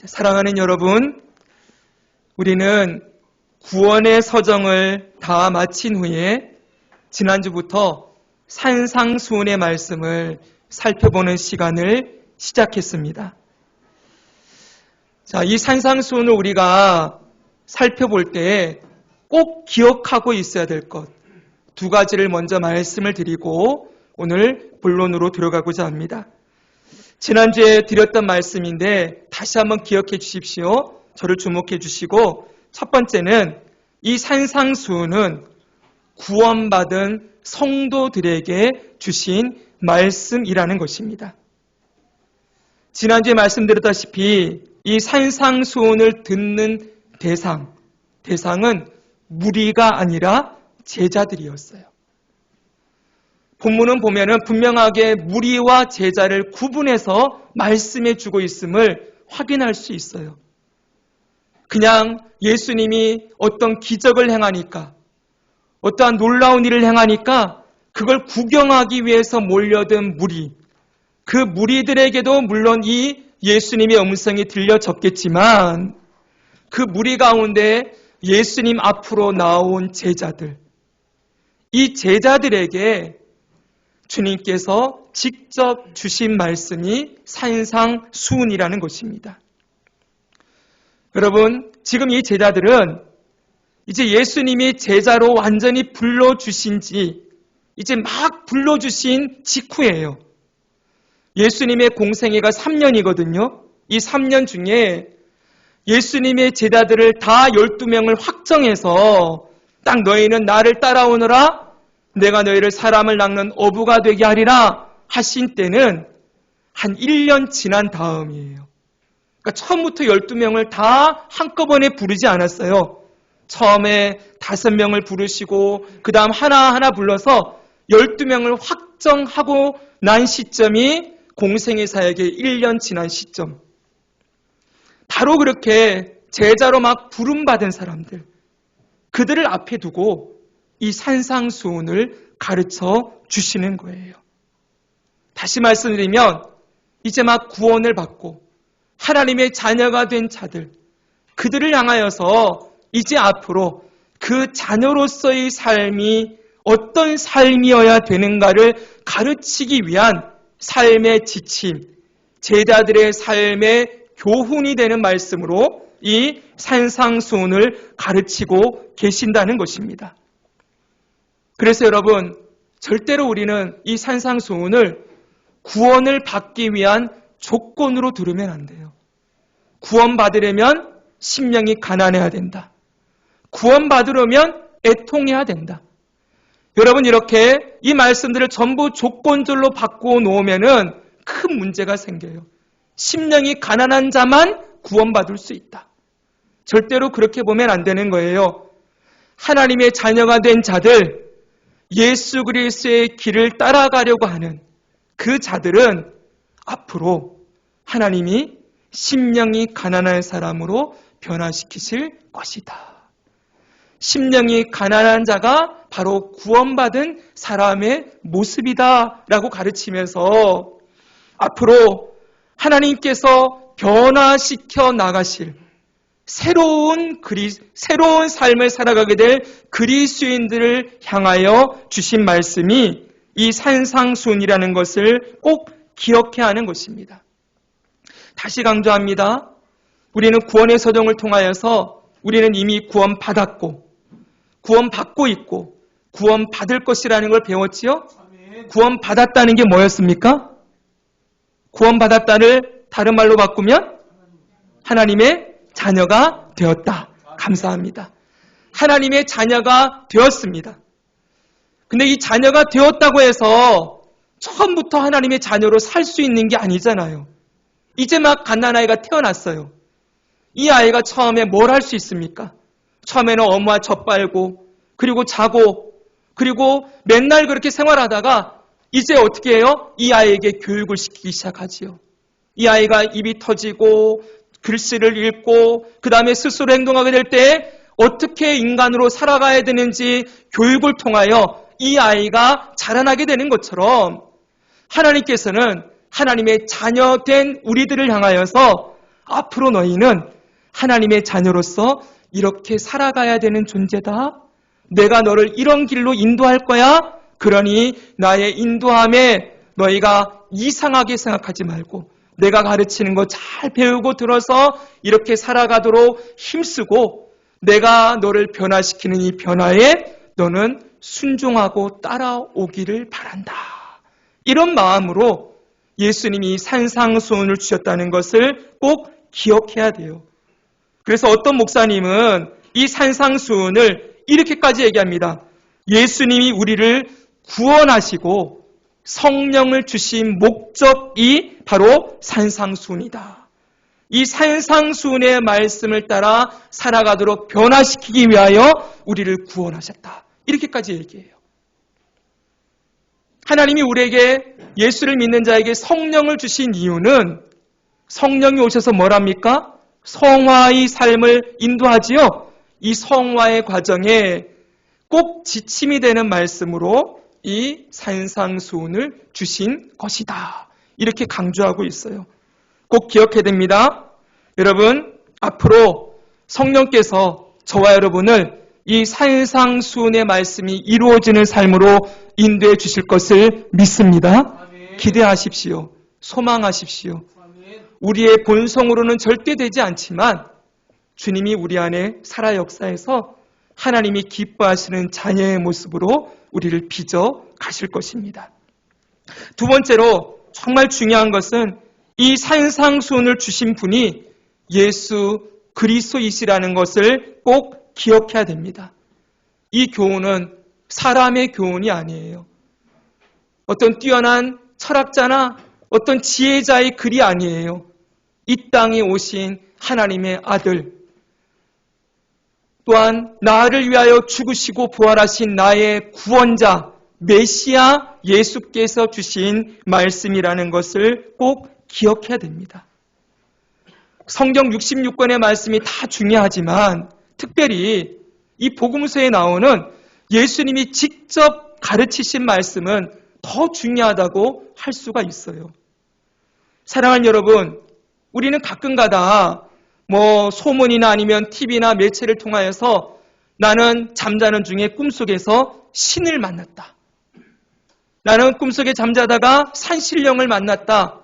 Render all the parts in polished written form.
사랑하는 여러분, 우리는 구원의 서정을 다 마친 후에 지난주부터 산상수훈의 말씀을 살펴보는 시간을 시작했습니다. 자, 이 산상수훈을 우리가 살펴볼 때 꼭 기억하고 있어야 될 것 두 가지를 먼저 말씀을 드리고 오늘 본론으로 들어가고자 합니다. 지난주에 드렸던 말씀인데 다시 한번 기억해 주십시오. 저를 주목해 주시고, 첫 번째는 이 산상수훈은 구원받은 성도들에게 주신 말씀이라는 것입니다. 지난주에 말씀드렸다시피 이 산상수훈을 듣는 대상은 무리가 아니라 제자들이었어요. 본문은 보면은 분명하게 무리와 제자를 구분해서 말씀해 주고 있음을 확인할 수 있어요. 그냥 예수님이 어떤 기적을 행하니까, 어떠한 놀라운 일을 행하니까 그걸 구경하기 위해서 몰려든 무리, 그 무리들에게도 물론 이 예수님의 음성이 들려졌겠지만 그 무리 가운데 예수님 앞으로 나온 제자들, 이 제자들에게 주님께서 직접 주신 말씀이 산상수훈이라는 것입니다. 여러분, 지금 이 제자들은 이제 예수님이 제자로 완전히 불러주신 지 이제 막 불러주신 직후예요. 예수님의 공생애가 3년이거든요. 이 3년 중에 예수님의 제자들을 다 12명을 확정해서 딱 너희는 나를 따라오너라, 내가 너희를 사람을 낚는 어부가 되게 하리라 하신 때는 한 1년 지난 다음이에요. 그러니까 처음부터 12명을 다 한꺼번에 부르지 않았어요. 처음에 5명을 부르시고 그 다음 하나하나 불러서 12명을 확정하고 난 시점이 공생의 사역의 1년 지난 시점. 바로 그렇게 제자로 막 부름받은 사람들, 그들을 앞에 두고 이 산상수훈을 가르쳐 주시는 거예요. 다시 말씀드리면 이제 막 구원을 받고 하나님의 자녀가 된 자들, 그들을 향하여서 이제 앞으로 그 자녀로서의 삶이 어떤 삶이어야 되는가를 가르치기 위한 삶의 지침, 제자들의 삶의 교훈이 되는 말씀으로 이 산상수훈을 가르치고 계신다는 것입니다. 그래서 여러분, 절대로 우리는 이 산상수훈을 구원을 받기 위한 조건으로 들으면 안 돼요. 구원받으려면 심령이 가난해야 된다. 구원받으려면 애통해야 된다. 여러분, 이렇게 이 말씀들을 전부 조건절로 바꾸어 놓으면은 큰 문제가 생겨요. 심령이 가난한 자만 구원받을 수 있다. 절대로 그렇게 보면 안 되는 거예요. 하나님의 자녀가 된 자들, 예수 그리스도의 길을 따라가려고 하는 그 자들은 앞으로 하나님이 심령이 가난한 사람으로 변화시키실 것이다. 심령이 가난한 자가 바로 구원받은 사람의 모습이다 라고 가르치면서 앞으로 하나님께서 변화시켜 나가실 새로운 삶을 살아가게 될 그리스도인들을 향하여 주신 말씀이 이 산상수훈이라는 것을 꼭 기억해야 하는 것입니다. 다시 강조합니다. 우리는 구원의 서정을 통하여서 우리는 이미 구원받았고 구원받고 있고 구원받을 것이라는 걸 배웠지요? 구원받았다는 게 뭐였습니까? 구원받았다를 다른 말로 바꾸면 하나님의 자녀가 되었다. 감사합니다. 하나님의 자녀가 되었습니다. 근데 이 자녀가 되었다고 해서 처음부터 하나님의 자녀로 살 수 있는 게 아니잖아요. 이제 막 갓난아이가 태어났어요. 이 아이가 처음에 뭘 할 수 있습니까? 처음에는 엄마 젖 빨고 그리고 자고 그리고 맨날 그렇게 생활하다가 이제 어떻게 해요? 이 아이에게 교육을 시키기 시작하지요. 이 아이가 입이 터지고 글씨를 읽고 그 다음에 스스로 행동하게 될 때 어떻게 인간으로 살아가야 되는지 교육을 통하여 이 아이가 자라나게 되는 것처럼 하나님께서는 하나님의 자녀된 우리들을 향하여서 앞으로 너희는 하나님의 자녀로서 이렇게 살아가야 되는 존재다. 내가 너를 이런 길로 인도할 거야. 그러니 나의 인도함에 너희가 이상하게 생각하지 말고 내가 가르치는 거 잘 배우고 들어서 이렇게 살아가도록 힘쓰고 내가 너를 변화시키는 이 변화에 너는 순종하고 따라오기를 바란다. 이런 마음으로 예수님이 산상수훈을 주셨다는 것을 꼭 기억해야 돼요. 그래서 어떤 목사님은 이 산상수훈을 이렇게까지 얘기합니다. 예수님이 우리를 구원하시고 성령을 주신 목적이 바로 산상수훈이다. 이 산상수훈의 말씀을 따라 살아가도록 변화시키기 위하여 우리를 구원하셨다. 이렇게까지 얘기해요. 하나님이 우리에게 예수를 믿는 자에게 성령을 주신 이유는 성령이 오셔서 뭐랍니까? 성화의 삶을 인도하지요. 이 성화의 과정에 꼭 지침이 되는 말씀으로 이 산상수훈을 주신 것이다. 이렇게 강조하고 있어요. 꼭 기억해야 됩니다. 여러분, 앞으로 성령께서 저와 여러분을 이 산상수훈의 말씀이 이루어지는 삶으로 인도해 주실 것을 믿습니다. 기대하십시오. 소망하십시오. 우리의 본성으로는 절대 되지 않지만 주님이 우리 안에 살아 역사해서 하나님이 기뻐하시는 자녀의 모습으로 우리를 빚어 가실 것입니다. 두 번째로 정말 중요한 것은 이 산상수훈을 주신 분이 예수 그리스도이시라는 것을 꼭 기억해야 됩니다. 이 교훈은 사람의 교훈이 아니에요. 어떤 뛰어난 철학자나 어떤 지혜자의 글이 아니에요. 이 땅에 오신 하나님의 아들, 또한 나를 위하여 죽으시고 부활하신 나의 구원자 메시아 예수께서 주신 말씀이라는 것을 꼭 기억해야 됩니다. 성경 66권의 말씀이 다 중요하지만 특별히 이 복음서에 나오는 예수님이 직접 가르치신 말씀은 더 중요하다고 할 수가 있어요. 사랑하는 여러분, 우리는 가끔가다 소문이나 아니면 TV나 매체를 통하여서 나는 잠자는 중에 꿈속에서 신을 만났다. 나는 꿈속에 잠자다가 산신령을 만났다.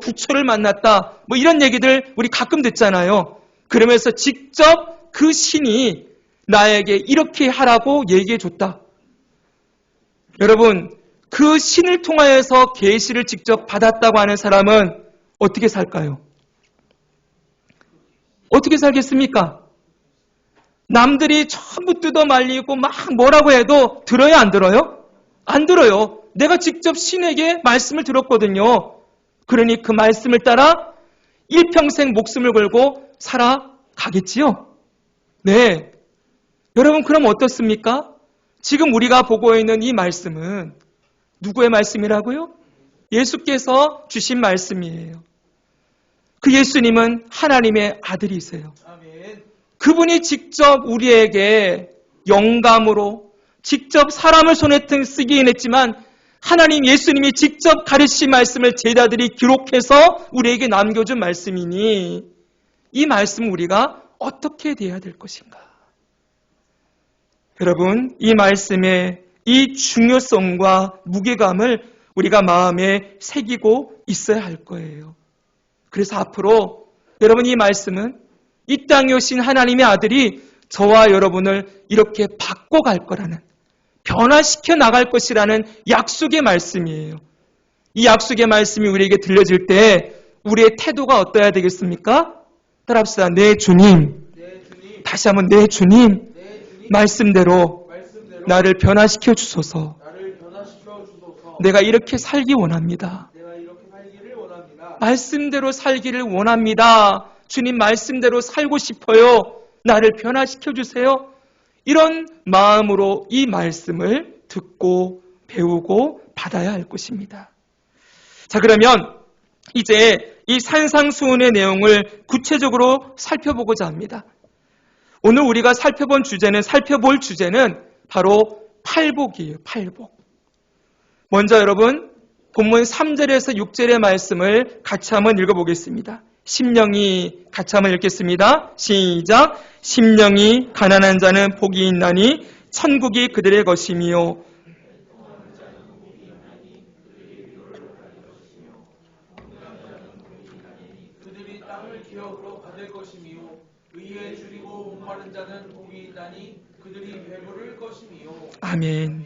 부처를 만났다. 이런 얘기들 우리 가끔 듣잖아요. 그러면서 직접 그 신이 나에게 이렇게 하라고 얘기해 줬다. 여러분, 그 신을 통하여서 계시를 직접 받았다고 하는 사람은 어떻게 살까요? 어떻게 살겠습니까? 남들이 전부 뜯어 말리고 막 뭐라고 해도 들어요, 안 들어요? 안 들어요. 내가 직접 신에게 말씀을 들었거든요. 그러니 그 말씀을 따라 일평생 목숨을 걸고 살아가겠지요? 네. 여러분, 그럼 어떻습니까? 지금 우리가 보고 있는 이 말씀은 누구의 말씀이라고요? 예수께서 주신 말씀이에요. 그 예수님은 하나님의 아들이세요. 그분이 직접 우리에게 영감으로 직접 사람을 손에 쓰기는 했지만 하나님 예수님이 직접 가르치신 말씀을 제자들이 기록해서 우리에게 남겨준 말씀이니 이 말씀을 우리가 어떻게 대해야 될 것인가? 여러분, 이 말씀의 이 중요성과 무게감을 우리가 마음에 새기고 있어야 할 거예요. 그래서 앞으로 여러분, 이 말씀은 이 땅에 오신 하나님의 아들이 저와 여러분을 이렇게 바꿔갈 거라는, 변화시켜 나갈 것이라는 약속의 말씀이에요. 이 약속의 말씀이 우리에게 들려질 때 우리의 태도가 어떠해야 되겠습니까? 따라합시다. 네, 주님. 다시 한번 네, 주님. 말씀대로 나를 변화시켜 주소서. 내가 이렇게 살기 원합니다. 말씀대로 살기를 원합니다. 주님 말씀대로 살고 싶어요. 나를 변화시켜 주세요. 이런 마음으로 이 말씀을 듣고 배우고 받아야 할 것입니다. 자, 그러면 이제 이 산상수훈의 내용을 구체적으로 살펴보고자 합니다. 오늘 우리가 살펴볼 주제는 바로 팔복이에요. 팔복. 먼저 여러분 본문 3절에서 6절의 말씀을 같이 한번 읽어보겠습니다. 심령이, 같이 한번 읽겠습니다. 시작. 심령이 가난한 자는 복이 있나니 천국이 그들의 것이며 그들이 땅을 기업으로 받을 것이며 의에 줄이고 목마른 자는 복이 있나니 그들이 배부를 것이며. 아멘.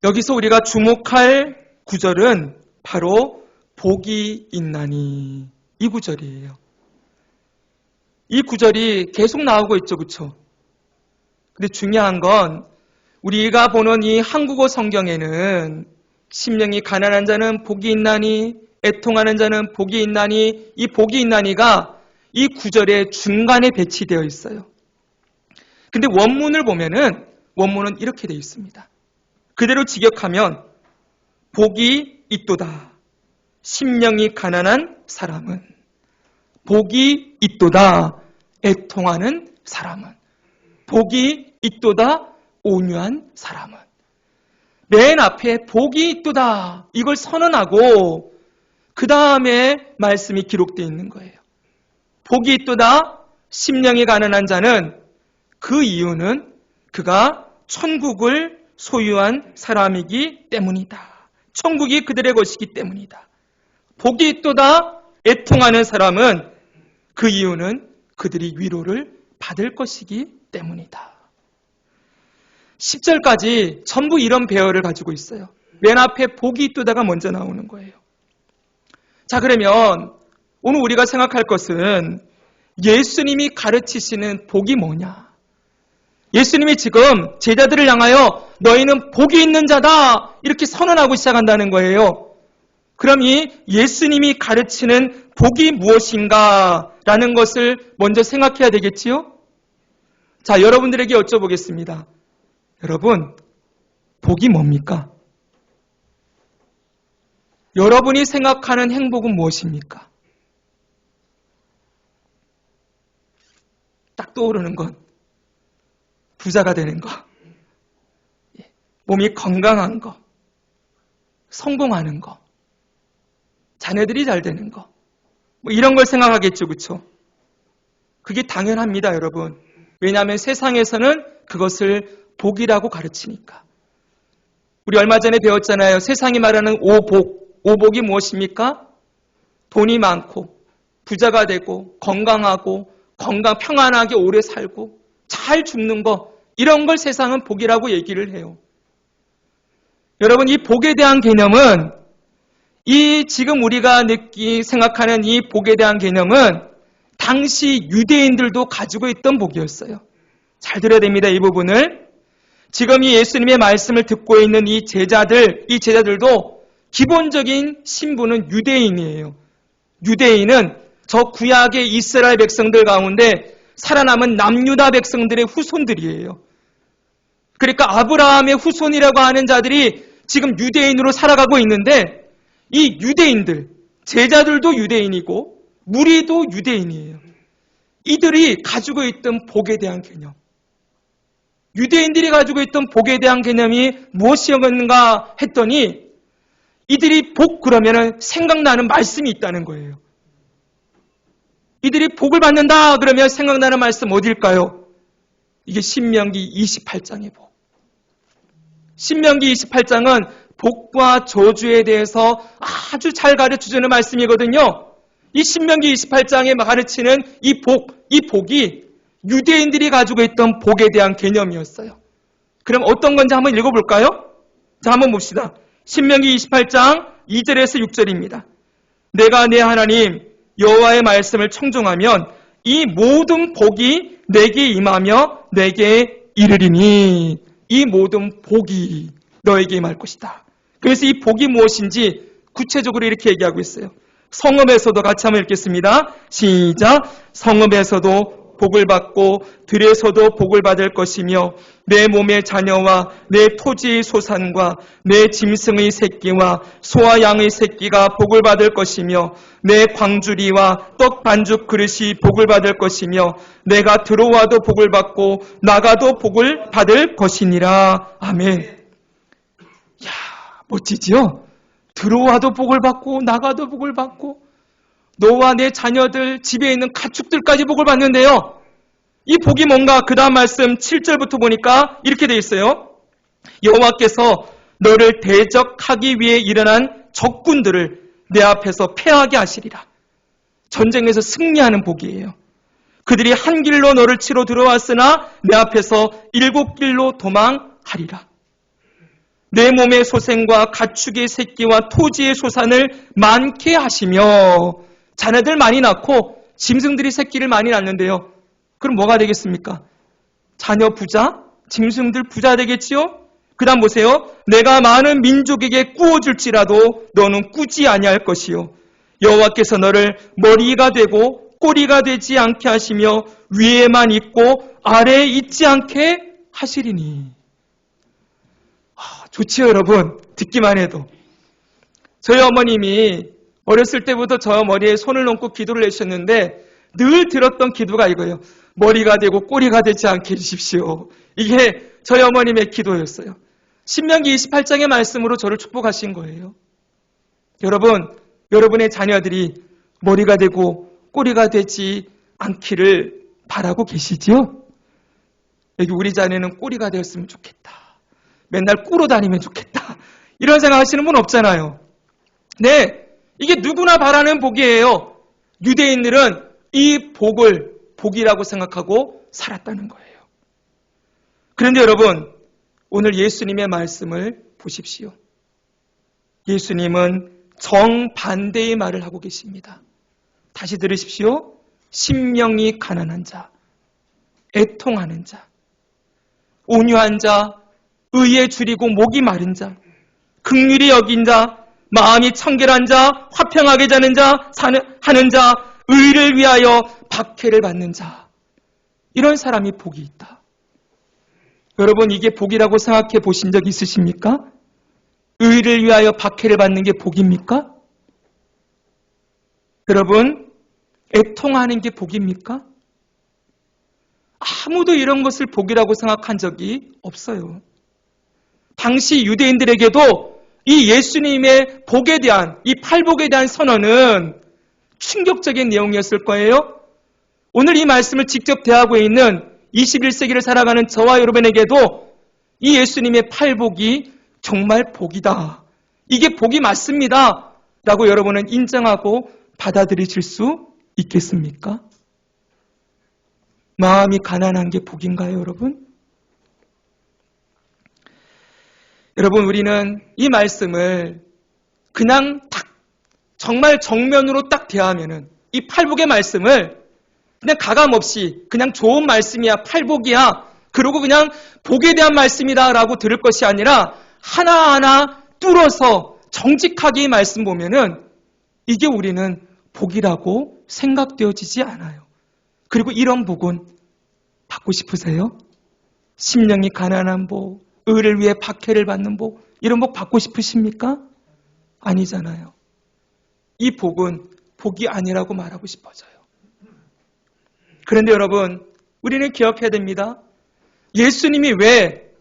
여기서 우리가 주목할 구절은 바로 복이 있나니 이 구절이에요. 이 구절이 계속 나오고 있죠, 그렇죠? 근데 중요한 건 우리가 보는 이 한국어 성경에는 심령이 가난한 자는 복이 있나니, 애통하는 자는 복이 있나니, 이 복이 있나니가 이 구절의 중간에 배치되어 있어요. 근데 원문을 보면은 원문은 이렇게 되어 있습니다. 그대로 직역하면 복이 있도다. 심령이 가난한 사람은, 복이 있도다. 애통하는 사람은, 복이 있도다. 온유한 사람은. 맨 앞에 복이 있도다. 이걸 선언하고 그 다음에 말씀이 기록되어 있는 거예요. 복이 있도다. 심령이 가난한 자는, 그 이유는 그가 천국을 소유한 사람이기 때문이다. 천국이 그들의 것이기 때문이다. 복이 있도다. 애통하는 사람은, 그 이유는 그들이 위로를 받을 것이기 때문이다. 10절까지 전부 이런 배열을 가지고 있어요. 맨 앞에 복이 있도다가 먼저 나오는 거예요. 자, 그러면 오늘 우리가 생각할 것은 예수님이 가르치시는 복이 뭐냐? 예수님이 지금 제자들을 향하여 너희는 복이 있는 자다 이렇게 선언하고 시작한다는 거예요. 그럼 이 예수님이 가르치는 복이 무엇인가 라는 것을 먼저 생각해야 되겠지요? 자, 여러분들에게 여쭤보겠습니다. 여러분, 복이 뭡니까? 여러분이 생각하는 행복은 무엇입니까? 딱 떠오르는 건 부자가 되는 거, 몸이 건강한 거, 성공하는 거, 자녀들이 잘 되는 거, 뭐 이런 걸 생각하겠죠, 그렇죠? 그게 당연합니다, 여러분. 왜냐하면 세상에서는 그것을 복이라고 가르치니까. 우리 얼마 전에 배웠잖아요. 세상이 말하는 오복. 오복이 무엇입니까? 돈이 많고 부자가 되고 건강하고 평안하게 오래 살고 잘 죽는 거, 이런 걸 세상은 복이라고 얘기를 해요. 여러분, 이 복에 대한 개념은, 이 지금 우리가 생각하는 이 복에 대한 개념은 당시 유대인들도 가지고 있던 복이었어요. 잘 들어야 됩니다, 이 부분을. 지금 이 예수님의 말씀을 듣고 있는 이 제자들도 기본적인 신분은 유대인이에요. 유대인은 저 구약의 이스라엘 백성들 가운데 살아남은 남유다 백성들의 후손들이에요. 그러니까 아브라함의 후손이라고 하는 자들이 지금 유대인으로 살아가고 있는데, 이 유대인들, 제자들도 유대인이고 무리도 유대인이에요. 이들이 가지고 있던 복에 대한 개념, 유대인들이 가지고 있던 복에 대한 개념이 무엇이었는가 했더니, 이들이 복 그러면 생각나는 말씀이 있다는 거예요. 이들이 복을 받는다 그러면 생각나는 말씀 어딜까요? 이게 신명기 28장의 복. 신명기 28장은 복과 저주에 대해서 아주 잘 가르쳐주는 말씀이거든요. 이 신명기 28장에 가르치는 이 복이 유대인들이 가지고 있던 복에 대한 개념이었어요. 그럼 어떤 건지 한번 읽어볼까요? 자, 한번 봅시다. 신명기 28장 2절에서 6절입니다. 내가 내 하나님 여호와의 말씀을 청종하면 이 모든 복이 내게 임하며 내게 이르리니, 이 모든 복이 너에게 임할 것이다. 그래서 이 복이 무엇인지 구체적으로 이렇게 얘기하고 있어요. 성읍에서도 같이 한번 읽겠습니다. 시작. 성읍에서도 복을 받고 들에서도 복을 받을 것이며 내 몸의 자녀와 내 토지의 소산과 내 짐승의 새끼와 소와 양의 새끼가 복을 받을 것이며 내 광주리와 떡 반죽 그릇이 복을 받을 것이며 내가 들어와도 복을 받고 나가도 복을 받을 것이니라. 아멘. 야, 멋지지요? 들어와도 복을 받고 나가도 복을 받고 너와 내 자녀들, 집에 있는 가축들까지 복을 받는데요. 이 복이 뭔가 그 다음 말씀 7절부터 보니까 이렇게 돼 있어요. 여호와께서 너를 대적하기 위해 일어난 적군들을 내 앞에서 패하게 하시리라. 전쟁에서 승리하는 복이에요. 그들이 한 길로 너를 치러 들어왔으나 내 앞에서 7길로 도망하리라. 내 몸의 소생과 가축의 새끼와 토지의 소산을 많게 하시며, 자녀들 많이 낳고 짐승들이 새끼를 많이 낳는데요. 그럼 뭐가 되겠습니까? 자녀 부자, 짐승들 부자 되겠지요? 그 다음 보세요. 내가 많은 민족에게 꾸어줄지라도 너는 꾸지 아니할 것이요. 여호와께서 너를 머리가 되고 꼬리가 되지 않게 하시며 위에만 있고 아래에 있지 않게 하시리니. 좋지요, 여러분. 듣기만 해도. 저희 어머님이 어렸을 때부터 저 머리에 손을 얹고 기도를 내셨는데 늘 들었던 기도가 이거예요. 머리가 되고 꼬리가 되지 않게 해주십시오. 이게 저희 어머님의 기도였어요. 신명기 28장의 말씀으로 저를 축복하신 거예요. 여러분, 여러분의 자녀들이 머리가 되고 꼬리가 되지 않기를 바라고 계시지요? 여기 우리 자녀는 꼬리가 되었으면 좋겠다. 맨날 꾸러 다니면 좋겠다. 이런 생각하시는 분 없잖아요. 네, 이게 누구나 바라는 복이에요. 유대인들은 이 복을 복이라고 생각하고 살았다는 거예요. 그런데 여러분, 오늘 예수님의 말씀을 보십시오. 예수님은 정반대의 말을 하고 계십니다. 다시 들으십시오. 심령이 가난한 자, 애통하는 자, 온유한 자, 의에 줄이고 목이 마른 자, 긍휼히 여긴 자, 마음이 청결한 자, 화평하게 자는 자, 하는 자, 의를 위하여 박해를 받는 자, 이런 사람이 복이 있다. 여러분, 이게 복이라고 생각해 보신 적 있으십니까? 의를 위하여 박해를 받는 게 복입니까? 여러분, 애통하는 게 복입니까? 아무도 이런 것을 복이라고 생각한 적이 없어요. 당시 유대인들에게도 이 예수님의 복에 대한, 이 팔복에 대한 선언은 충격적인 내용이었을 거예요. 오늘 이 말씀을 직접 대하고 있는 21세기를 살아가는 저와 여러분에게도 이 예수님의 팔복이 정말 복이다. 이게 복이 맞습니다. 라고 여러분은 인정하고 받아들이실 수 있겠습니까? 마음이 가난한 게 복인가요, 여러분? 여러분, 우리는 이 말씀을 그냥 딱 정말 정면으로 딱 대하면은 이 팔복의 말씀을 그냥 가감없이 그냥 좋은 말씀이야, 팔복이야, 그러고 그냥 복에 대한 말씀이다 라고 들을 것이 아니라 하나하나 뚫어서 정직하게 이 말씀 보면은 이게 우리는 복이라고 생각되어지지 않아요. 그리고 이런 복은 받고 싶으세요? 심령이 가난한 복, 의를 위해 박해를 받는 복, 이런 복 받고 싶으십니까? 아니잖아요. 이 복은 복이 아니라고 말하고 싶어져요. 그런데 여러분, 우리는 기억해야 됩니다. 예수님이 왜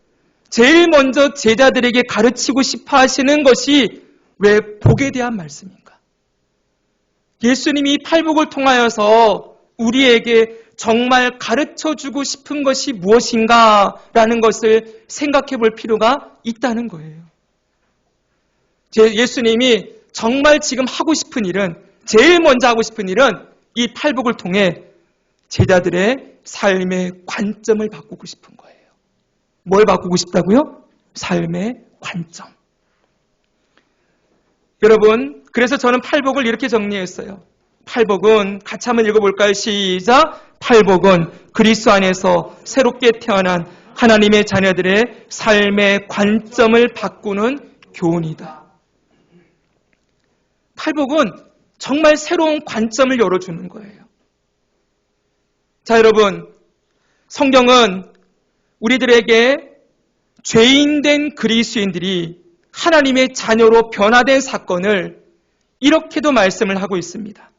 제일 먼저 제자들에게 가르치고 싶어 하시는 것이 왜 복에 대한 말씀인가? 예수님이 이 팔복을 통하여서 우리에게 정말 가르쳐주고 싶은 것이 무엇인가라는 것을 생각해 볼 필요가 있다는 거예요. 예수님이 정말 지금 하고 싶은 일은, 제일 먼저 하고 싶은 일은 이 팔복을 통해 제자들의 삶의 관점을 바꾸고 싶은 거예요. 뭘 바꾸고 싶다고요? 삶의 관점. 여러분, 그래서 저는 팔복을 이렇게 정리했어요. 팔복은, 같이 한번 읽어볼까요? 시작! 팔복은 그리스도 안에서 새롭게 태어난 하나님의 자녀들의 삶의 관점을 바꾸는 교훈이다. 팔복은 정말 새로운 관점을 열어주는 거예요. 자, 여러분, 성경은 우리들에게 죄인된 그리스도인들이 하나님의 자녀로 변화된 사건을 이렇게도 말씀을 하고 있습니다.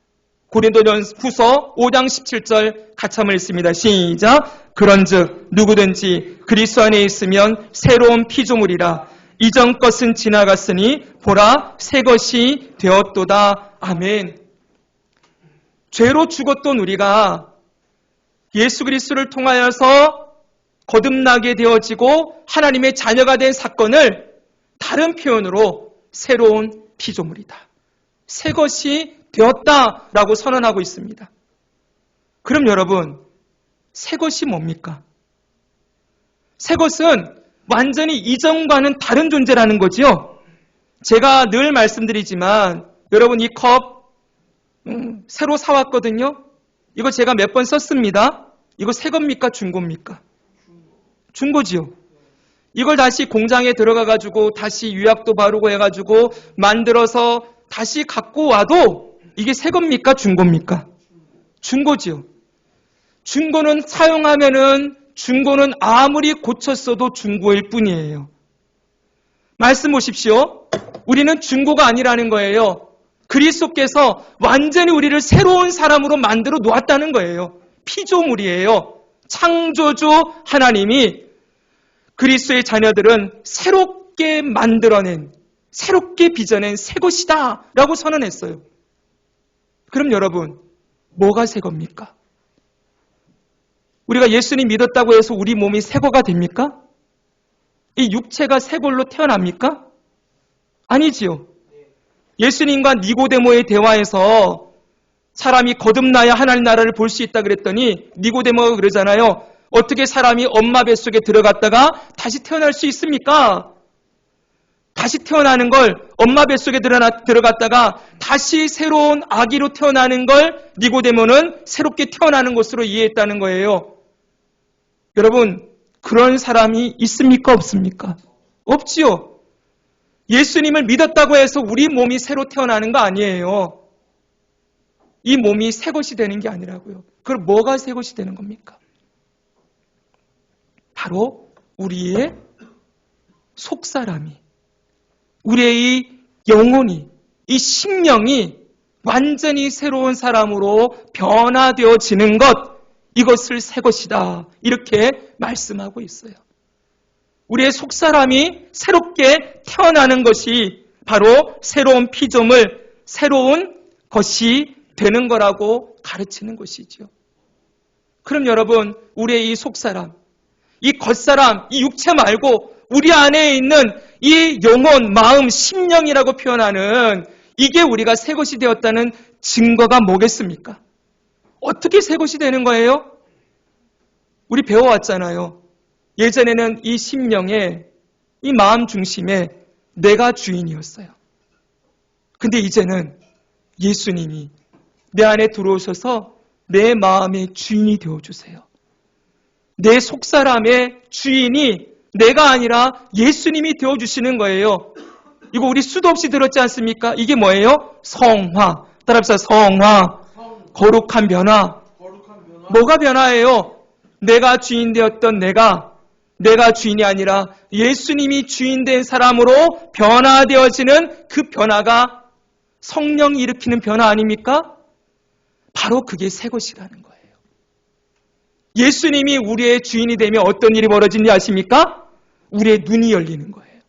고린도전후서 5장 17절 같이 한번 읽습니다. 시작! 그런즉 누구든지 그리스도 안에 있으면 새로운 피조물이라. 이전 것은 지나갔으니 보라 새 것이 되었도다. 아멘. 죄로 죽었던 우리가 예수 그리스도를 통하여서 거듭나게 되어지고 하나님의 자녀가 된 사건을 다른 표현으로 새로운 피조물이다, 새 것이 되었다라고 선언하고 있습니다. 그럼 여러분, 새 것이 뭡니까? 새 것은 완전히 이전과는 다른 존재라는 거지요. 제가 늘 말씀드리지만 여러분, 이 컵 새로 사왔거든요. 이거 제가 몇 번 썼습니다. 이거 새 겁니까? 중고입니까? 중고지요. 이걸 다시 공장에 들어가가지고 다시 유약도 바르고 해가지고 만들어서 다시 갖고 와도 이게 새 겁니까? 중고입니까? 중고지요. 중고는 사용하면은 중고는 아무리 고쳤어도 중고일 뿐이에요. 말씀 보십시오. 우리는 중고가 아니라는 거예요. 그리스도께서 완전히 우리를 새로운 사람으로 만들어 놓았다는 거예요. 피조물이에요. 창조주 하나님이 그리스도의 자녀들은 새롭게 만들어낸, 새롭게 빚어낸 새 것이다 라고 선언했어요. 그럼 여러분, 뭐가 새 겁니까? 우리가 예수님 믿었다고 해서 우리 몸이 새 거가 됩니까? 이 육체가 새 걸로 태어납니까? 아니지요. 예수님과 니고데모의 대화에서 사람이 거듭나야 하나님 나라를 볼 수 있다 그랬더니 니고데모가 그러잖아요. 어떻게 사람이 엄마 뱃속에 들어갔다가 다시 태어날 수 있습니까? 다시 태어나는 걸, 엄마 뱃속에 들어갔다가 다시 새로운 아기로 태어나는 걸 니고데모는 새롭게 태어나는 것으로 이해했다는 거예요. 여러분, 그런 사람이 있습니까? 없습니까? 없지요. 예수님을 믿었다고 해서 우리 몸이 새로 태어나는 거 아니에요. 이 몸이 새 것이 되는 게 아니라고요. 그럼 뭐가 새 것이 되는 겁니까? 바로 우리의 속사람이, 우리의 이 영혼이, 이 심령이 완전히 새로운 사람으로 변화되어지는 것, 이것을 새 것이다, 이렇게 말씀하고 있어요. 우리의 속사람이 새롭게 태어나는 것이 바로 새로운 피조물, 새로운 것이 되는 거라고 가르치는 것이죠. 그럼 여러분, 우리의 이 속사람, 이 겉사람, 이 육체 말고 우리 안에 있는 이 영혼, 마음, 심령이라고 표현하는 이게 우리가 새 것이 되었다는 증거가 뭐겠습니까? 어떻게 새 것이 되는 거예요? 우리 배워왔잖아요. 예전에는 이 심령에, 이 마음 중심에 내가 주인이었어요. 근데 이제는 예수님이 내 안에 들어오셔서 내 마음의 주인이 되어주세요. 내 속사람의 주인이 내가 아니라 예수님이 되어주시는 거예요. 이거 우리 수도 없이 들었지 않습니까? 이게 뭐예요? 성화. 따라합시다. 성화. 거룩한 변화. 뭐가 변화예요? 내가 주인 되었던 내가 주인이 아니라 예수님이 주인 된 사람으로 변화되어지는 그 변화가 성령이 일으키는 변화 아닙니까? 바로 그게 새 것이라는 거예요. 예수님이 우리의 주인이 되면 어떤 일이 벌어지는지 아십니까? 우리의 눈이 열리는 거예요.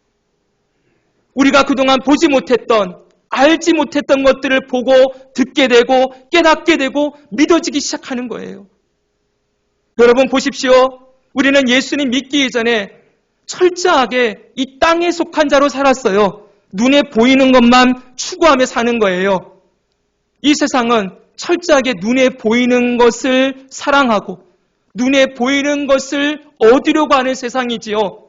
우리가 그동안 보지 못했던, 알지 못했던 것들을 보고 듣게 되고 깨닫게 되고 믿어지기 시작하는 거예요. 여러분 보십시오. 우리는 예수님 믿기 이전에 철저하게 이 땅에 속한 자로 살았어요. 눈에 보이는 것만 추구하며 사는 거예요. 이 세상은 철저하게 눈에 보이는 것을 사랑하고 눈에 보이는 것을 얻으려고 하는 세상이지요.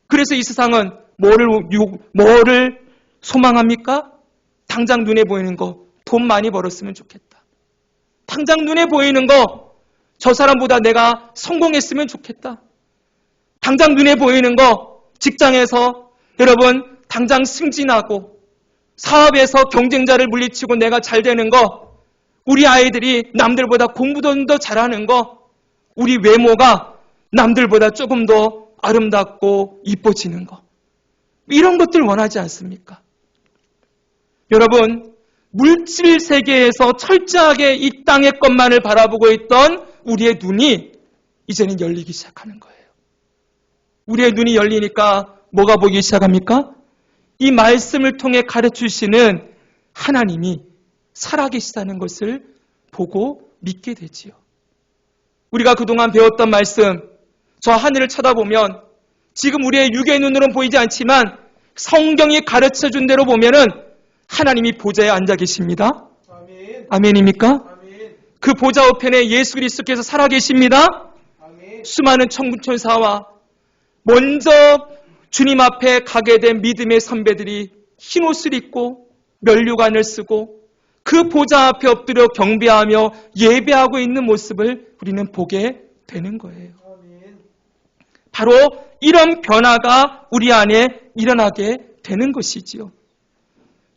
그래서 이 세상은 뭐를 소망합니까? 당장 눈에 보이는 거, 돈 많이 벌었으면 좋겠다. 당장 눈에 보이는 거, 저 사람보다 내가 성공했으면 좋겠다. 당장 눈에 보이는 거, 직장에서 여러분 당장 승진하고 사업에서 경쟁자를 물리치고 내가 잘 되는 거, 우리 아이들이 남들보다 공부도 더 잘하는 거, 우리 외모가 남들보다 조금 더 아름답고 이뻐지는 거, 이런 것들 원하지 않습니까? 여러분, 물질 세계에서 철저하게 이 땅의 것만을 바라보고 있던 우리의 눈이 이제는 열리기 시작하는 거예요. 우리의 눈이 열리니까 뭐가 보기 시작합니까? 이 말씀을 통해 가르치시는 하나님이 살아계시다는 것을 보고 믿게 되지요. 우리가 그동안 배웠던 말씀, 저 하늘을 쳐다보면 지금 우리의 육의 눈으로는 보이지 않지만 성경이 가르쳐준 대로 보면은 하나님이 보좌에 앉아 계십니다. 아멘. 아멘입니까? 아멘. 그 보좌 우편에 예수 그리스도께서 살아계십니다. 아멘. 수많은 천군천사와 먼저 주님 앞에 가게 된 믿음의 선배들이 흰옷을 입고 면류관을 쓰고 그 보좌 앞에 엎드려 경배하며 예배하고 있는 모습을 우리는 보게 되는 거예요. 아멘. 바로 이런 변화가 우리 안에 일어나게 되는 것이지요.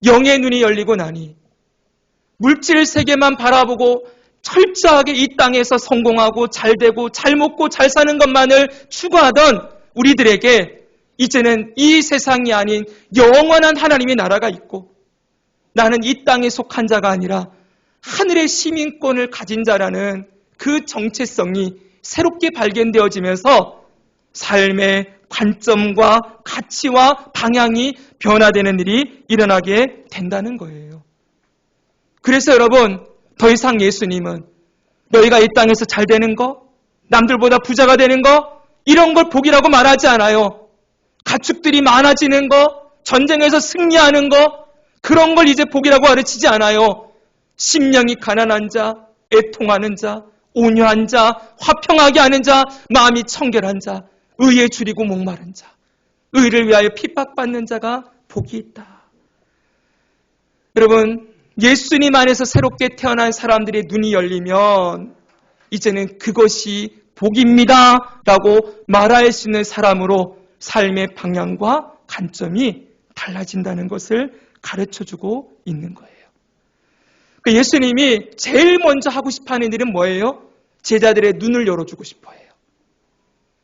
영의 눈이 열리고 나니 물질 세계만 바라보고 철저하게 이 땅에서 성공하고 잘 되고 잘 먹고 잘 사는 것만을 추구하던 우리들에게 이제는 이 세상이 아닌 영원한 하나님의 나라가 있고 나는 이 땅에 속한 자가 아니라 하늘의 시민권을 가진 자라는 그 정체성이 새롭게 발견되어지면서 삶의 관점과 가치와 방향이 변화되는 일이 일어나게 된다는 거예요. 그래서 여러분, 더 이상 예수님은 너희가 이 땅에서 잘 되는 거, 남들보다 부자가 되는 거, 이런 걸 복이라고 말하지 않아요. 가축들이 많아지는 거, 전쟁에서 승리하는 거, 그런 걸 이제 복이라고 가르치지 않아요. 심령이 가난한 자, 애통하는 자, 온유한 자, 화평하게 하는 자, 마음이 청결한 자, 의에 줄이고 목마른 자, 의를 위하여 핍박받는 자가 복이 있다. 여러분, 예수님 안에서 새롭게 태어난 사람들의 눈이 열리면 이제는 그것이 복입니다 라고 말할 수 있는 사람으로 삶의 방향과 관점이 달라진다는 것을 가르쳐주고 있는 거예요. 예수님이 제일 먼저 하고 싶어하는 일은 뭐예요? 제자들의 눈을 열어주고 싶어요.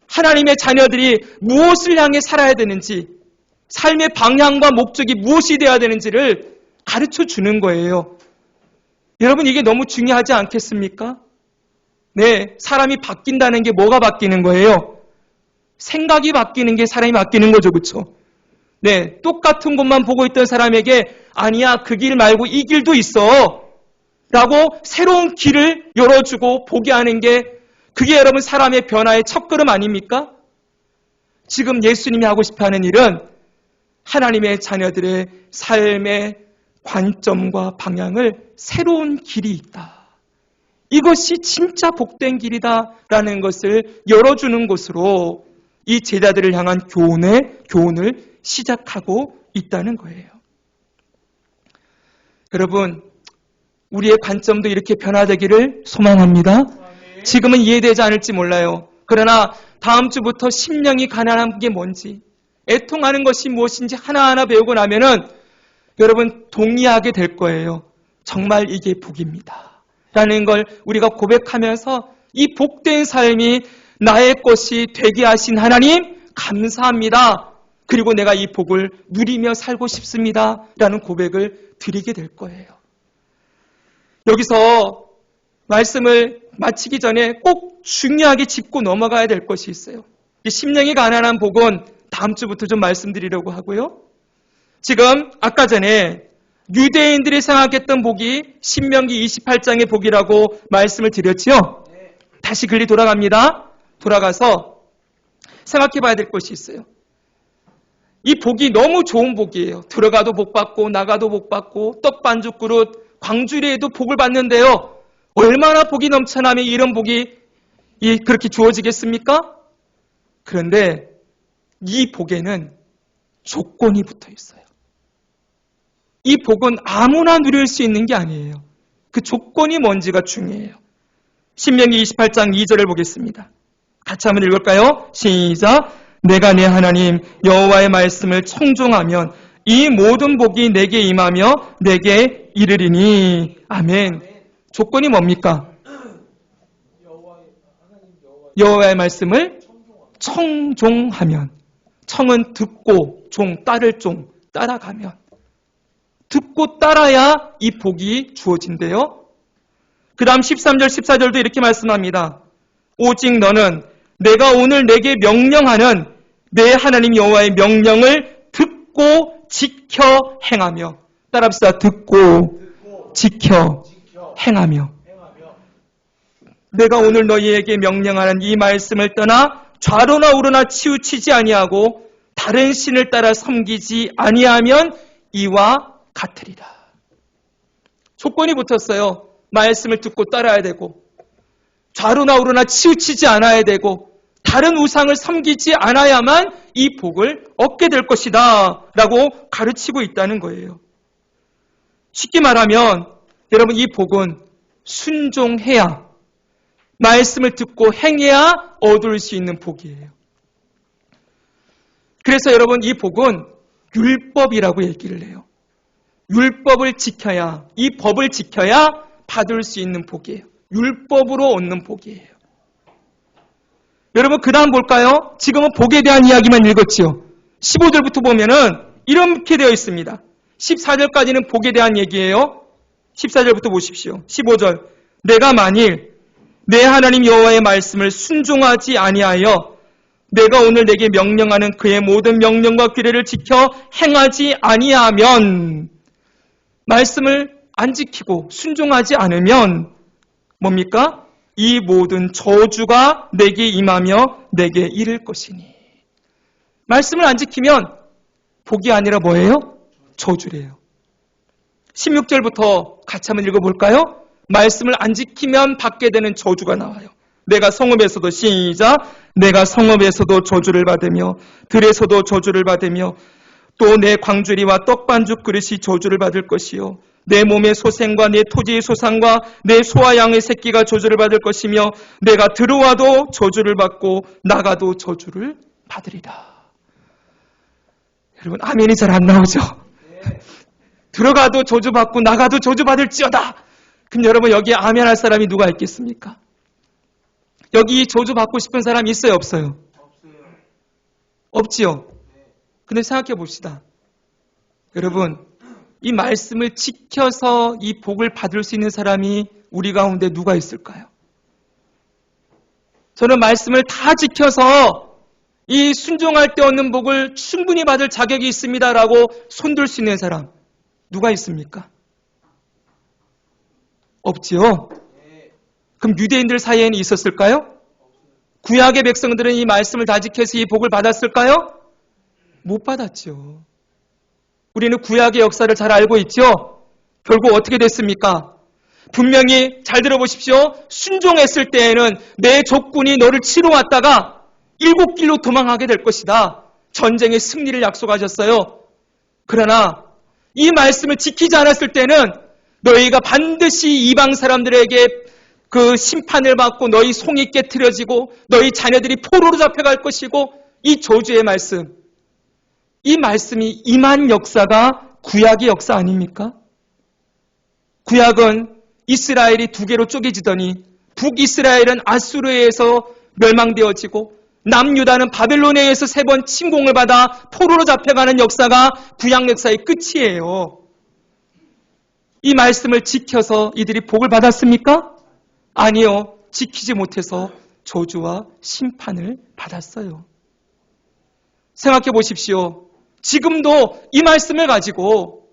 하나님의 자녀들이 무엇을 향해 살아야 되는지, 삶의 방향과 목적이 무엇이 되어야 되는지를 가르쳐주는 거예요. 여러분, 이게 너무 중요하지 않겠습니까? 네, 사람이 바뀐다는 게 뭐가 바뀌는 거예요? 생각이 바뀌는 게 사람이 바뀌는 거죠, 그렇죠? 네, 똑같은 곳만 보고 있던 사람에게 아니야, 그 길 말고 이 길도 있어 라고 새로운 길을 열어주고 보게 하는 게 그게 여러분 사람의 변화의 첫걸음 아닙니까? 지금 예수님이 하고 싶어하는 일은 하나님의 자녀들의 삶의 관점과 방향을 새로운 길이 있다. 이것이 진짜 복된 길이다라는 것을 열어주는 것으로 이 제자들을 향한 교훈을 시작하고 있다는 거예요. 여러분, 우리의 관점도 이렇게 변화되기를 소망합니다. 지금은 이해되지 않을지 몰라요. 그러나 다음 주부터 심령이 가난한 게 뭔지, 애통하는 것이 무엇인지 하나하나 배우고 나면은 여러분 동의하게 될 거예요. 정말 이게 복입니다. 라는 걸 우리가 고백하면서 이 복된 삶이 나의 것이 되게 하신 하나님 감사합니다. 그리고 내가 이 복을 누리며 살고 싶습니다. 라는 고백을 드리게 될 거예요. 여기서 말씀을 마치기 전에 꼭 중요하게 짚고 넘어가야 될 것이 있어요. 이 심령이 가난한 복은 다음 주부터 좀 말씀드리려고 하고요. 지금 아까 전에 유대인들이 생각했던 복이 신명기 28장의 복이라고 말씀을 드렸지요. 다시 글리 돌아갑니다. 돌아가서 생각해 봐야 될 것이 있어요. 이 복이 너무 좋은 복이에요. 들어가도 복 받고 나가도 복 받고 떡 반죽 그릇 광주리에도 복을 받는데요. 얼마나 복이 넘쳐나면 이런 복이 그렇게 주어지겠습니까? 그런데 이 복에는 조건이 붙어 있어요. 이 복은 아무나 누릴 수 있는 게 아니에요. 그 조건이 뭔지가 중요해요. 신명기 28장 2절을 보겠습니다. 같이 한번 읽을까요? 시작! 내가 내 하나님 여호와의 말씀을 청종하면 이 모든 복이 내게 임하며 내게 이르리니. 아멘. 조건이 뭡니까? 여호와의 말씀을 청종하면. 청은 듣고, 종, 따를 종, 따라가면. 듣고 따라야 이 복이 주어진대요. 그 다음 13절, 14절도 이렇게 말씀합니다. 오직 너는 내가 오늘 내게 명령하는 내 하나님 여호와의 명령을 듣고 지켜 행하며. 따라합시다. 듣고 지켜 행하며. 내가 오늘 너희에게 명령하는 이 말씀을 떠나 좌로나 우로나 치우치지 아니하고 다른 신을 따라 섬기지 아니하면 이와 같으리라. 조건이 붙었어요. 말씀을 듣고 따라야 되고, 좌로나 우로나 치우치지 않아야 되고, 다른 우상을 섬기지 않아야만 이 복을 얻게 될 것이다 라고 가르치고 있다는 거예요. 쉽게 말하면 여러분, 이 복은 순종해야, 말씀을 듣고 행해야 얻을 수 있는 복이에요. 그래서 여러분, 이 복은 율법이라고 얘기를 해요. 율법을 지켜야, 이 법을 지켜야 받을 수 있는 복이에요. 율법으로 얻는 복이에요. 여러분, 그 다음 볼까요? 지금은 복에 대한 이야기만 읽었지요. 15절부터 보면은 이렇게 되어 있습니다. 14절까지는 복에 대한 얘기예요. 14절부터 보십시오. 15절. 내가 만일 내 하나님 여호와의 말씀을 순종하지 아니하여 내가 오늘 내게 명령하는 그의 모든 명령과 규례를 지켜 행하지 아니하면, 말씀을 안 지키고 순종하지 않으면 뭡니까? 이 모든 저주가 내게 임하며 내게 이를 것이니. 말씀을 안 지키면 복이 아니라 뭐예요? 저주래요. 16절부터 같이 한번 읽어볼까요? 말씀을 안 지키면 받게 되는 저주가 나와요. 내가 성읍에서도, 시작, 내가 성읍에서도 저주를 받으며 들에서도 저주를 받으며 또 내 광주리와 떡반죽 그릇이 저주를 받을 것이요 내 몸의 소생과 내 토지의 소산과 내 소와 양의 새끼가 저주를 받을 것이며 내가 들어와도 저주를 받고 나가도 저주를 받으리라. 여러분, 아멘이 잘 안 나오죠? 들어가도 저주받고 나가도 저주받을지어다. 그럼 여러분, 여기에 아멘 할 사람이 누가 있겠습니까? 여기 저주받고 싶은 사람이 있어요, 없어요? 없지요? 근데 생각해 봅시다. 여러분, 이 말씀을 지켜서 이 복을 받을 수 있는 사람이 우리 가운데 누가 있을까요? 저는 말씀을 다 지켜서 이 순종할 때 얻는 복을 충분히 받을 자격이 있습니다라고 손들 수 있는 사람 누가 있습니까? 없지요? 그럼 유대인들 사이에는 있었을까요? 구약의 백성들은 이 말씀을 다 지켜서 이 복을 받았을까요? 못 받았죠. 우리는 구약의 역사를 잘 알고 있죠? 결국 어떻게 됐습니까? 분명히 잘 들어보십시오. 순종했을 때에는 내 적군이 너를 치러 왔다가 7길로 도망하게 될 것이다. 전쟁의 승리를 약속하셨어요. 그러나 이 말씀을 지키지 않았을 때는 너희가 반드시 이방 사람들에게 그 심판을 받고 너희 송이 깨트려지고 너희 자녀들이 포로로 잡혀갈 것이고, 이 저주의 말씀, 이 말씀이 임한 역사가 구약의 역사 아닙니까? 구약은 이스라엘이 두 개로 쪼개지더니 북이스라엘은 아수르에 의해서 멸망되어지고 남유다는 바벨론에 의해서 3번 침공을 받아 포로로 잡혀가는 역사가 구약 역사의 끝이에요. 이 말씀을 지켜서 이들이 복을 받았습니까? 아니요. 지키지 못해서 저주와 심판을 받았어요. 생각해 보십시오. 지금도 이 말씀을 가지고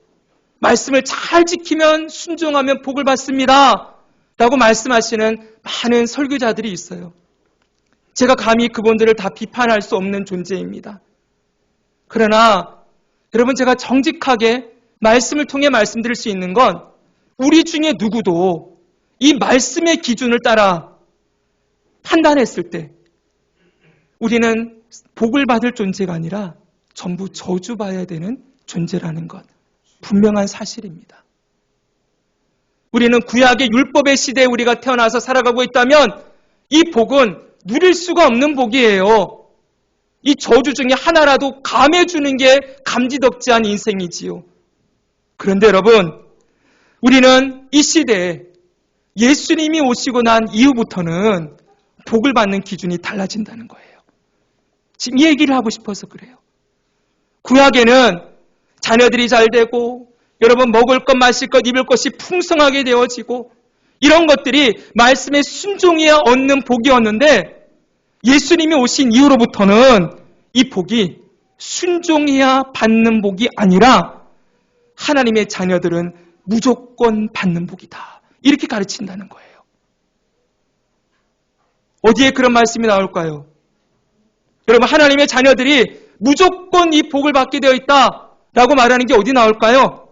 말씀을 잘 지키면, 순종하면 복을 받습니다 라고 말씀하시는 많은 설교자들이 있어요. 제가 감히 그분들을 다 비판할 수 없는 존재입니다. 그러나 여러분, 제가 정직하게 말씀을 통해 말씀드릴 수 있는 건, 우리 중에 누구도 이 말씀의 기준을 따라 판단했을 때 우리는 복을 받을 존재가 아니라 전부 저주받아야 되는 존재라는 것, 분명한 사실입니다. 우리는 구약의 율법의 시대에 우리가 태어나서 살아가고 있다면 이 복은 누릴 수가 없는 복이에요. 이 저주 중에 하나라도 감해주는 게 감지덕지한 인생이지요. 그런데 여러분, 우리는 이 시대에 예수님이 오시고 난 이후부터는 복을 받는 기준이 달라진다는 거예요. 지금 이 얘기를 하고 싶어서 그래요. 구약에는 자녀들이 잘 되고, 여러분 먹을 것, 마실 것, 입을 것이 풍성하게 되어지고, 이런 것들이 말씀에 순종해야 얻는 복이었는데, 예수님이 오신 이후로부터는 이 복이 순종해야 받는 복이 아니라 하나님의 자녀들은 무조건 받는 복이다, 이렇게 가르친다는 거예요. 어디에 그런 말씀이 나올까요? 여러분, 하나님의 자녀들이 무조건 이 복을 받게 되어 있다라고 말하는 게 어디 나올까요?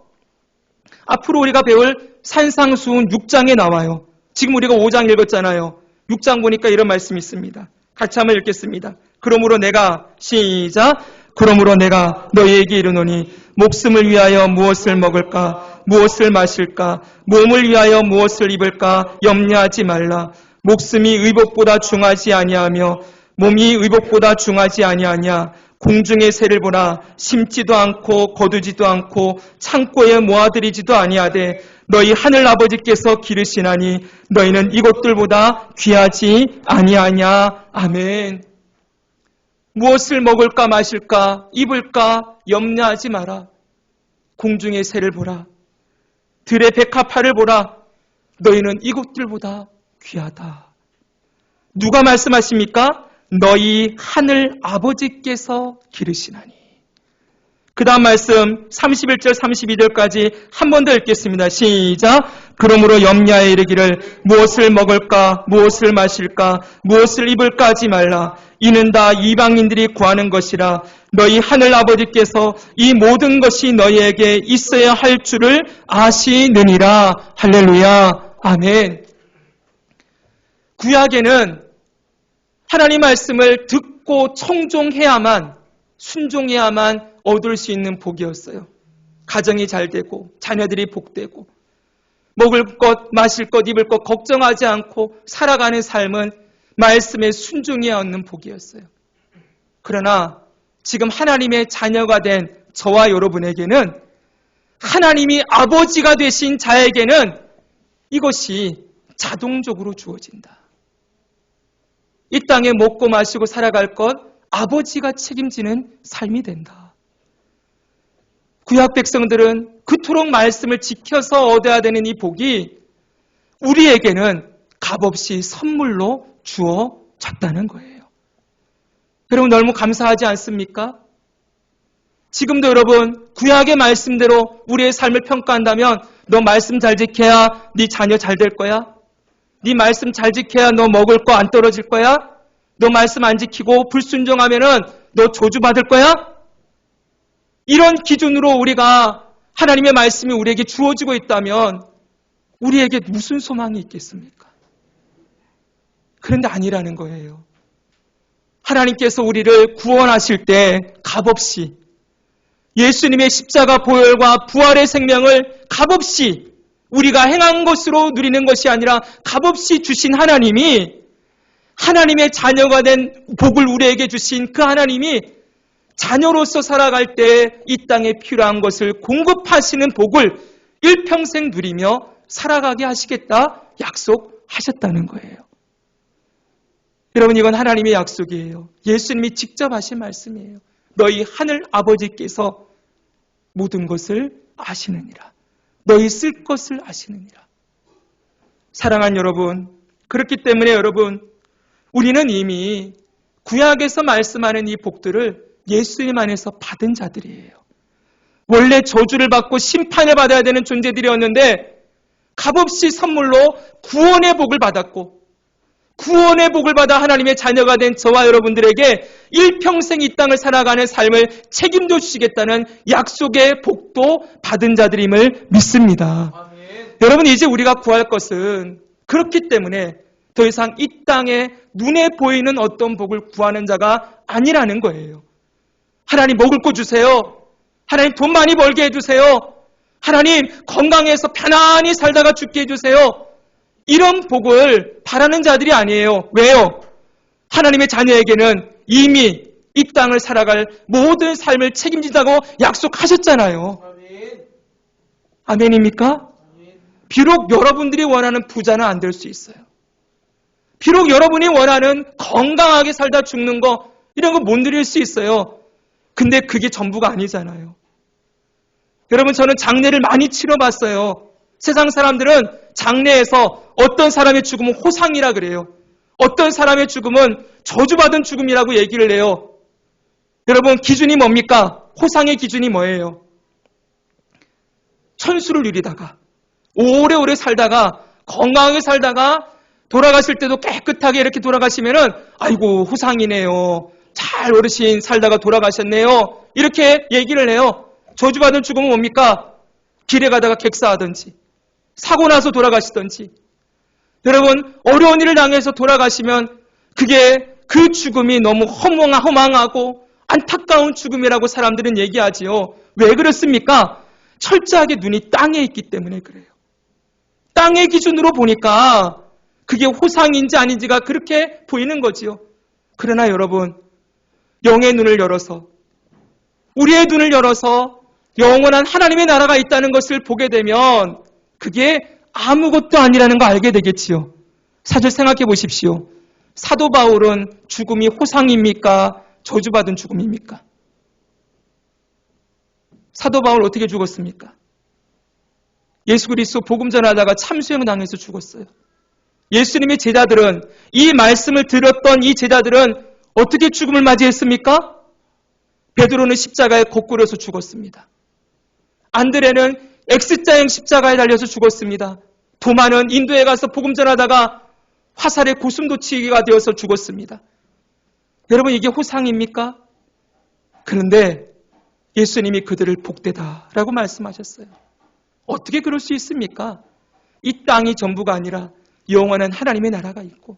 앞으로 우리가 배울 산상수훈 6장에 나와요. 지금 우리가 5장 읽었잖아요. 6장 보니까 이런 말씀이 있습니다. 같이 한번 읽겠습니다. 그러므로 내가 시작. 그러므로 내가 너희에게 이르노니 목숨을 위하여 무엇을 먹을까 무엇을 마실까 몸을 위하여 무엇을 입을까 염려하지 말라. 목숨이 의복보다 중하지 아니하며 몸이 의복보다 중하지 아니하냐. 공중의 새를 보라. 심지도 않고 거두지도 않고 창고에 모아들이지도 아니하되 너희 하늘 아버지께서 기르시나니 너희는 이것들보다 귀하지 아니하냐. 아멘. 무엇을 먹을까 마실까 입을까 염려하지 마라. 공중의 새를 보라. 들의 백합화를 보라. 너희는 이것들보다 귀하다. 누가 말씀하십니까? 너희 하늘 아버지께서 기르시나니. 그 다음 말씀 31절 32절까지 한 번 더 읽겠습니다. 시작. 그러므로 염려하여 이르기를 무엇을 먹을까 무엇을 마실까 무엇을 입을까 하지 말라. 이는 다 이방인들이 구하는 것이라. 너희 하늘 아버지께서 이 모든 것이 너희에게 있어야 할 줄을 아시느니라. 할렐루야. 아멘. 구약에는 하나님 말씀을 듣고 청종해야만 순종해야만 얻을 수 있는 복이었어요. 가정이 잘 되고 자녀들이 복되고 먹을 것 마실 것 입을 것 걱정하지 않고 살아가는 삶은 말씀에 순종해야 얻는 복이었어요. 그러나 지금 하나님의 자녀가 된 저와 여러분에게는 하나님이 아버지가 되신 자에게는 이것이 자동적으로 주어진다. 이 땅에 먹고 마시고 살아갈 것 아버지가 책임지는 삶이 된다. 구약 백성들은 그토록 말씀을 지켜서 얻어야 되는 이 복이 우리에게는 값없이 선물로 주어졌다는 거예요. 여러분 너무 감사하지 않습니까? 지금도 여러분 구약의 말씀대로 우리의 삶을 평가한다면 너 말씀 잘 지켜야 네 자녀 잘 될 거야? 네 말씀 잘 지켜야 너 먹을 거 안 떨어질 거야? 너 말씀 안 지키고 불순종하면은 너 저주받을 거야? 이런 기준으로 우리가 하나님의 말씀이 우리에게 주어지고 있다면 우리에게 무슨 소망이 있겠습니까? 그런데 아니라는 거예요. 하나님께서 우리를 구원하실 때 값없이 예수님의 십자가 보혈과 부활의 생명을 값없이 우리가 행한 것으로 누리는 것이 아니라 값없이 주신 하나님이 하나님의 자녀가 된 복을 우리에게 주신 그 하나님이 자녀로서 살아갈 때 이 땅에 필요한 것을 공급하시는 복을 일평생 누리며 살아가게 하시겠다 약속하셨다는 거예요. 여러분 이건 하나님의 약속이에요. 예수님이 직접 하신 말씀이에요. 너희 하늘 아버지께서 모든 것을 아시느니라. 너희 쓸 것을 아시느니라. 사랑하는 여러분, 그렇기 때문에 여러분 우리는 이미 구약에서 말씀하는 이 복들을 예수님 안에서 받은 자들이에요. 원래 저주를 받고 심판을 받아야 되는 존재들이었는데 값없이 선물로 구원의 복을 받았고 구원의 복을 받아 하나님의 자녀가 된 저와 여러분들에게 일평생 이 땅을 살아가는 삶을 책임져 주시겠다는 약속의 복도 받은 자들임을 믿습니다. 아멘. 여러분 이제 우리가 구할 것은 그렇기 때문에 더 이상 이 땅에 눈에 보이는 어떤 복을 구하는 자가 아니라는 거예요. 하나님 먹을 거 주세요. 하나님 돈 많이 벌게 해주세요. 하나님 건강해서 편안히 살다가 죽게 해주세요. 이런 복을 바라는 자들이 아니에요. 왜요? 하나님의 자녀에게는 이미 이 땅을 살아갈 모든 삶을 책임진다고 약속하셨잖아요. 아멘. 아멘입니까? 아멘. 비록 여러분들이 원하는 부자는 안 될 수 있어요. 비록 여러분이 원하는 건강하게 살다 죽는 거 이런 거 못 누릴 수 있어요. 근데 그게 전부가 아니잖아요. 여러분 저는 장례를 많이 치러봤어요. 세상 사람들은 장례에서 어떤 사람의 죽음은 호상이라 그래요. 어떤 사람의 죽음은 저주받은 죽음이라고 얘기를 해요. 여러분 기준이 뭡니까? 호상의 기준이 뭐예요? 천수를 누리다가 오래오래 살다가 건강하게 살다가 돌아가실 때도 깨끗하게 이렇게 돌아가시면은 아이고 호상이네요. 잘 어르신 살다가 돌아가셨네요. 이렇게 얘기를 해요. 저주받은 죽음은 뭡니까? 길에 가다가 객사하든지 사고 나서 돌아가시든지. 여러분 어려운 일을 당해서 돌아가시면 그게 그 죽음이 너무 허망하고 안타까운 죽음이라고 사람들은 얘기하지요. 왜 그렇습니까? 철저하게 눈이 땅에 있기 때문에 그래요. 땅의 기준으로 보니까 그게 호상인지 아닌지가 그렇게 보이는 거지요. 그러나 여러분, 영의 눈을 열어서, 우리의 눈을 열어서 영원한 하나님의 나라가 있다는 것을 보게 되면 그게 아무것도 아니라는 거 알게 되겠지요. 사실 생각해 보십시오. 사도 바울은 죽음이 호상입니까? 저주받은 죽음입니까? 사도 바울 어떻게 죽었습니까? 예수 그리스도 복음 전하다가 참수형 당해서 죽었어요. 예수님의 제자들은, 이 말씀을 들었던 이 제자들은 어떻게 죽음을 맞이했습니까? 베드로는 십자가에 거꾸로서 죽었습니다. 안드레는 X자형 십자가에 달려서 죽었습니다. 도마는 인도에 가서 복음 전하다가 화살에 고슴도치가 되어서 죽었습니다. 여러분 이게 호상입니까? 그런데 예수님이 그들을 복되다라고 말씀하셨어요. 어떻게 그럴 수 있습니까? 이 땅이 전부가 아니라 영원한 하나님의 나라가 있고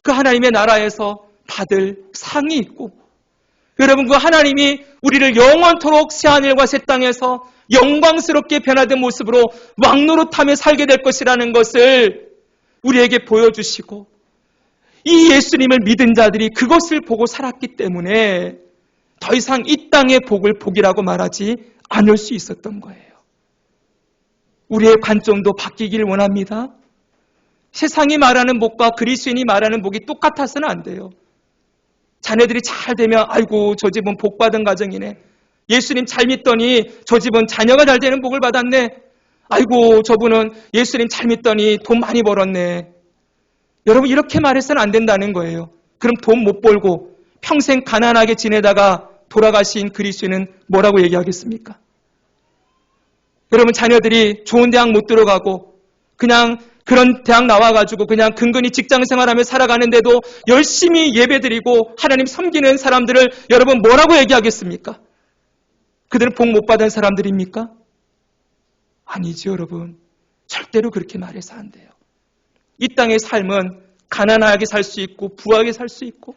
그 하나님의 나라에서 받을 상이 있고 여러분 그 하나님이 우리를 영원토록 새하늘과 새 땅에서 영광스럽게 변화된 모습으로 왕노릇하며 살게 될 것이라는 것을 우리에게 보여주시고 이 예수님을 믿은 자들이 그것을 보고 살았기 때문에 더 이상 이 땅의 복을 복이라고 말하지 않을 수 있었던 거예요. 우리의 관점도 바뀌길 원합니다. 세상이 말하는 복과 그리스도인이 말하는 복이 똑같아서는 안 돼요. 자녀들이 잘 되면 아이고 저 집은 복 받은 가정이네. 예수님 잘 믿더니 저 집은 자녀가 잘 되는 복을 받았네. 아이고 저분은 예수님 잘 믿더니 돈 많이 벌었네. 여러분 이렇게 말해서는 안 된다는 거예요. 그럼 돈 못 벌고 평생 가난하게 지내다가 돌아가신 그리스도인은 뭐라고 얘기하겠습니까? 여러분 자녀들이 좋은 대학 못 들어가고 그냥 그런 대학 나와가지고 그냥 근근히 직장 생활하며 살아가는데도 열심히 예배드리고 하나님 섬기는 사람들을 여러분 뭐라고 얘기하겠습니까? 그들은 복 못 받은 사람들입니까? 아니죠 여러분. 절대로 그렇게 말해서 안 돼요. 이 땅의 삶은 가난하게 살 수 있고 부하게 살 수 있고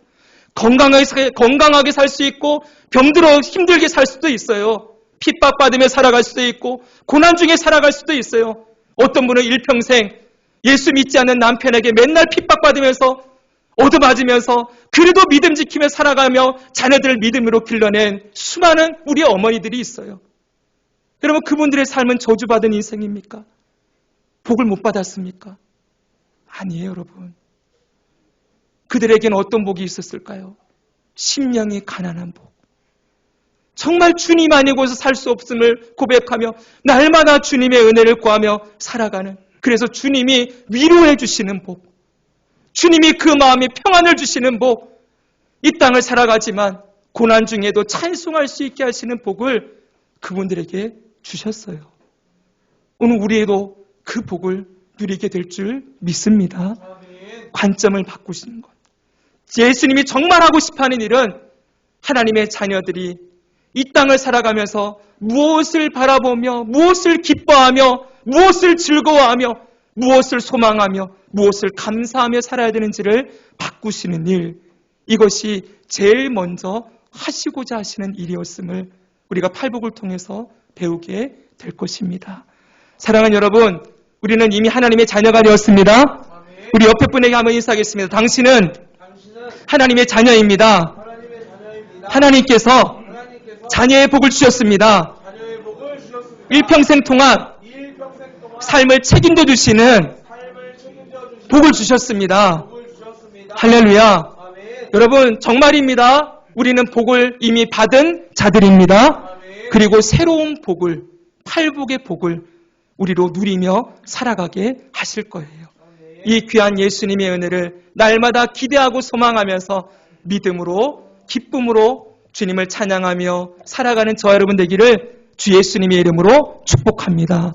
건강하게 살 수 있고 병들어 힘들게 살 수도 있어요. 핍박받으며 살아갈 수도 있고 고난 중에 살아갈 수도 있어요. 어떤 분은 일평생 예수 믿지 않는 남편에게 맨날 핍박받으면서 얻어맞으면서 그래도 믿음 지키며 살아가며 자녀들을 믿음으로 길러낸 수많은 우리 어머니들이 있어요. 여러분 그분들의 삶은 저주받은 인생입니까? 복을 못 받았습니까? 아니에요 여러분. 그들에게는 어떤 복이 있었을까요? 심령이 가난한 복. 정말 주님 아니고서 살 수 없음을 고백하며 날마다 주님의 은혜를 구하며 살아가는, 그래서 주님이 위로해 주시는 복, 주님이 그 마음에 평안을 주시는 복, 이 땅을 살아가지만 고난 중에도 찬송할 수 있게 하시는 복을 그분들에게 주셨어요. 오늘 우리에도 그 복을 누리게 될 줄 믿습니다. 관점을 바꾸시는 것. 예수님이 정말 하고 싶어하는 일은 하나님의 자녀들이 이 땅을 살아가면서 무엇을 바라보며 무엇을 기뻐하며 무엇을 즐거워하며 무엇을 소망하며 무엇을 감사하며 살아야 되는지를 바꾸시는 일, 이것이 제일 먼저 하시고자 하시는 일이었음을 우리가 팔복을 통해서 배우게 될 것입니다. 사랑하는 여러분, 우리는 이미 하나님의 자녀가 되었습니다. 우리 옆에 분에게 한번 인사하겠습니다. 당신은 하나님의 자녀입니다. 하나님께서 자녀의 복을 주셨습니다. 일평생 동안 삶을 책임져 주시는 복을 주셨습니다. 할렐루야. 여러분 정말입니다. 우리는 복을 이미 받은 자들입니다. 그리고 새로운 복을, 팔복의 복을 우리로 누리며 살아가게 하실 거예요. 이 귀한 예수님의 은혜를 날마다 기대하고 소망하면서 믿음으로 기쁨으로 주님을 찬양하며 살아가는 저와 여러분 되기를 주 예수님의 이름으로 축복합니다.